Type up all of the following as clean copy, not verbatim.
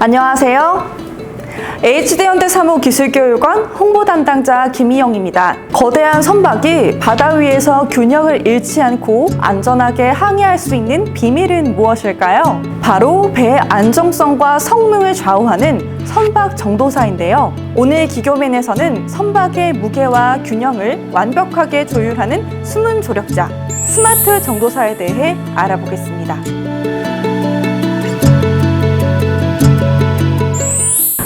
안녕하세요. HD현대사무기술교육원 홍보 담당자 김희영입니다. 거대한 선박이 바다 위에서 균형을 잃지 않고 안전하게 항해할 수 있는 비밀은 무엇일까요? 바로 배의 안정성과 성능을 좌우하는 선박 정도사인데요. 오늘 기교맨에서는 선박의 무게와 균형을 완벽하게 조율하는 숨은 조력자, 스마트 정도사에 대해 알아보겠습니다.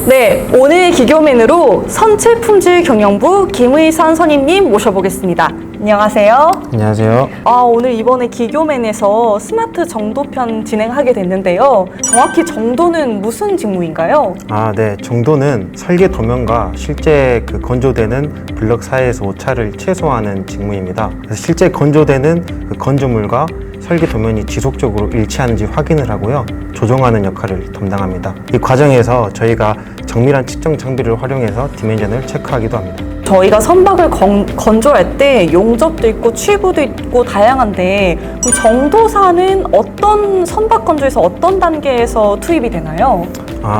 네, 오늘 기교맨으로 선체품질경영부 김의선 선임님 모셔보겠습니다. 안녕하세요. 안녕하세요. 오늘 이번에 기교맨에서 스마트 정도편 진행하게 됐는데요. 정확히 정도는 무슨 직무인가요? 네. 정도는 설계 도면과 실제 건조되는 블럭 사이에서 오차를 최소화하는 직무입니다. 그래서 실제 건조되는 건조물과 설계 도면이 지속적으로 일치하는지 확인을 하고요. 조정하는 역할을 담당합니다. 이 과정에서 저희가 정밀한 측정 장비를 활용해서 디멘전을 체크하기도 합니다. 저희가 선박을 건조할 때 용접도 있고 취부도 있고 다양한데 그럼 정도사는 어떤 선박 건조에서 어떤 단계에서 투입이 되나요?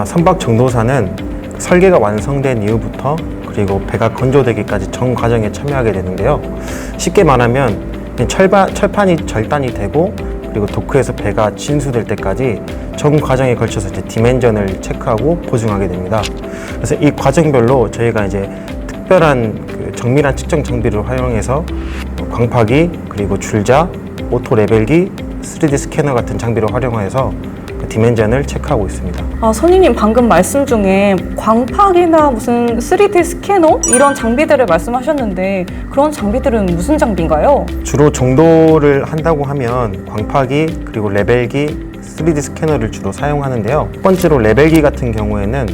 선박 정도사는 설계가 완성된 이후부터 그리고 배가 건조되기까지 전 과정에 참여하게 되는데요. 쉽게 말하면 철판이 절단이 되고 그리고 도크에서 배가 진수될 때까지 전 과정에 걸쳐서 디멘전을 체크하고 보증하게 됩니다. 그래서 이 과정별로 저희가 특별한 정밀한 측정 장비를 활용해서 광파기, 그리고 줄자, 오토 레벨기, 3D 스캐너 같은 장비를 활용해서 디멘전을 체크하고 있습니다. 선임님 방금 말씀 중에 광파기나 무슨 3D 스캐너 이런 장비들을 말씀하셨는데 그런 장비들은 무슨 장비인가요? 주로 정도를 한다고 하면 광파기, 그리고 레벨기, 3D 스캐너를 주로 사용하는데요. 첫 번째로 레벨기 같은 경우에는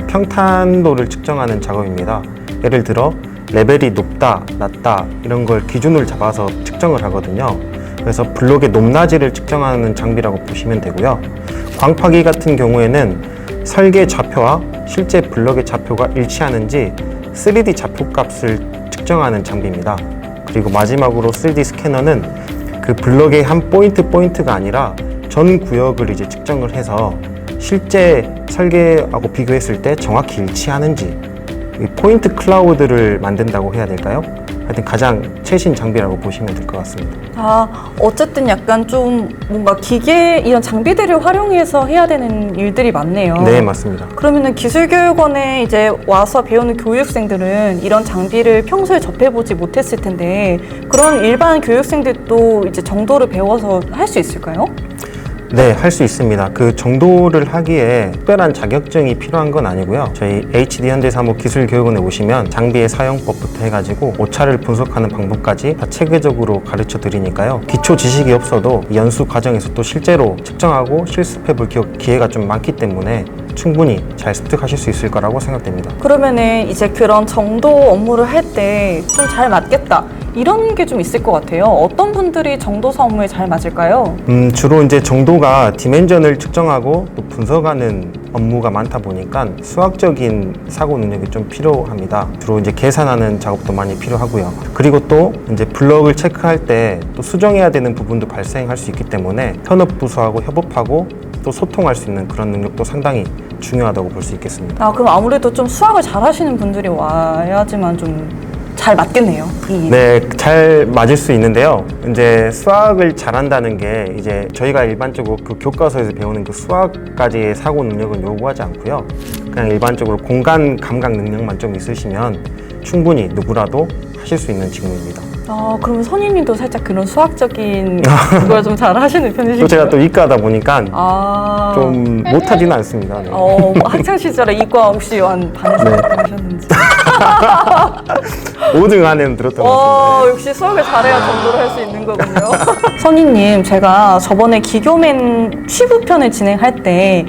평탄도를 측정하는 작업입니다. 예를 들어 레벨이 높다, 낮다 이런 걸 기준을 잡아서 측정을 하거든요. 그래서 블록의 높낮이를 측정하는 장비라고 보시면 되고요. 광파기 같은 경우에는 설계 좌표와 실제 블럭의 좌표가 일치하는지 3D 좌표값을 측정하는 장비입니다. 그리고 마지막으로 3D 스캐너는 그 블럭의 한 포인트가 아니라 전 구역을 측정을 해서 실제 설계하고 비교했을 때 정확히 일치하는지 포인트 클라우드를 만든다고 해야 될까요? 하여튼 가장 최신 장비라고 보시면 될 것 같습니다. 어쨌든 약간 좀 뭔가 기계 이런 장비들을 활용해서 해야 되는 일들이 많네요. 네, 맞습니다. 그러면은 기술교육원에 와서 배우는 교육생들은 이런 장비를 평소에 접해보지 못했을 텐데 그런 일반 교육생들도 정도를 배워서 할 수 있을까요? 네, 할 수 있습니다. 그 정도를 하기에 특별한 자격증이 필요한 건 아니고요. 저희 HD현대사무기술교육원에 오시면 장비의 사용법부터 해가지고 오차를 분석하는 방법까지 다 체계적으로 가르쳐 드리니까요. 기초 지식이 없어도 연수 과정에서 또 실제로 측정하고 실습해 볼 기회가 좀 많기 때문에 충분히 잘 습득하실 수 있을 거라고 생각됩니다. 그러면은 그런 정도 업무를 할 때 좀 잘 맞겠다 이런 게 좀 있을 것 같아요. 어떤 분들이 정도사 업무에 잘 맞을까요? 주로 정도가 디멘전을 측정하고 또 분석하는 업무가 많다 보니까 수학적인 사고 능력이 좀 필요합니다. 주로 계산하는 작업도 많이 필요하고요. 그리고 또 블럭을 체크할 때 또 수정해야 되는 부분도 발생할 수 있기 때문에 현업 부서하고 협업하고 또 소통할 수 있는 그런 능력도 상당히 중요하다고 볼 수 있겠습니다. 그럼 아무래도 좀 수학을 잘 하시는 분들이 와야지만 좀 잘 맞겠네요. 네, 잘 맞을 수 있는데요. 수학을 잘한다는 게 저희가 일반적으로 교과서에서 배우는 수학까지의 사고 능력은 요구하지 않고요. 그냥 일반적으로 공간 감각 능력만 좀 있으시면 충분히 누구라도 하실 수 있는 직무입니다. 그럼 선임님도 살짝 그런 수학적인 걸 좀 잘 하시는 편이신가요? 또 제가 또 이과다 보니까 좀 못하지는 않습니다. 네. 학창 시절에 이과 혹시 반에서 하셨는지? 5등 안에는 들었던 것 같습니다. 역시 수학을 잘해야 정도를 할 수 있는 거군요. 선임님, 제가 저번에 기교맨 취부편을 진행할 때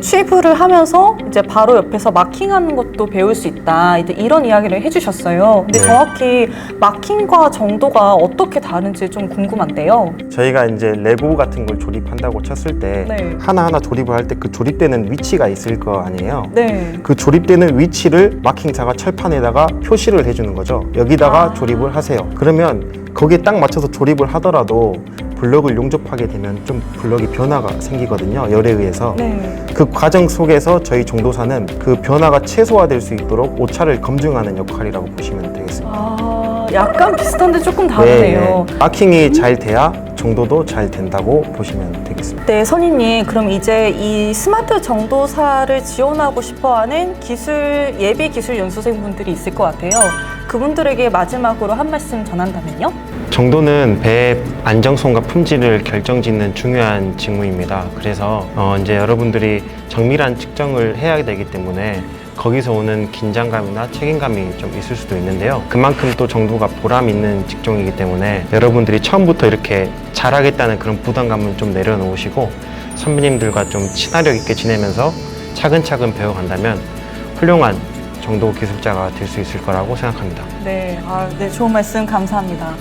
취부를 하면서 바로 옆에서 마킹하는 것도 배울 수 있다 이런 이야기를 해주셨어요. 근데 네. 정확히 마킹과 정도가 어떻게 다른지 좀 궁금한데요. 저희가 레고 같은 걸 조립한다고 쳤을 때 네. 하나하나 조립을 할 때 그 조립되는 위치가 있을 거 아니에요. 네. 그 조립되는 위치를 마킹사가 철판에다가 표시를 해주는 거죠. 여기다가 조립을 하세요. 그러면 거기에 딱 맞춰서 조립을 하더라도 블럭을 용접하게 되면 좀 블럭이 변화가 생기거든요. 열에 의해서. 네. 그 과정 속에서 저희 정도사는 그 변화가 최소화될 수 있도록 오차를 검증하는 역할이라고 보시면 되겠습니다. 아, 약간 비슷한데 조금 다르네요. 마킹이 잘 돼야 정도도 잘 된다고 보시면 되겠습니다. 네, 선임님, 그럼 이제 이 스마트 정도사를 지원하고 싶어하는 예비 기술 연수생분들이 있을 것 같아요. 그분들에게 마지막으로 한 말씀 전한다면요? 정도는 배의 안정성과 품질을 결정짓는 중요한 직무입니다. 그래서 이제 여러분들이 정밀한 측정을 해야 되기 때문에 거기서 오는 긴장감이나 책임감이 좀 있을 수도 있는데요. 그만큼 또 정도가 보람 있는 직종이기 때문에 여러분들이 처음부터 이렇게 잘하겠다는 그런 부담감을 좀 내려놓으시고 선배님들과 좀 친화력 있게 지내면서 차근차근 배워간다면 훌륭한 정도 기술자가 될 수 있을 거라고 생각합니다. 네, 네, 좋은 말씀 감사합니다.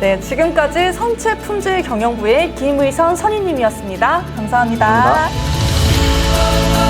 네, 지금까지 선체품질경영부의 김의선 선임님이었습니다. 감사합니다. 감사합니다.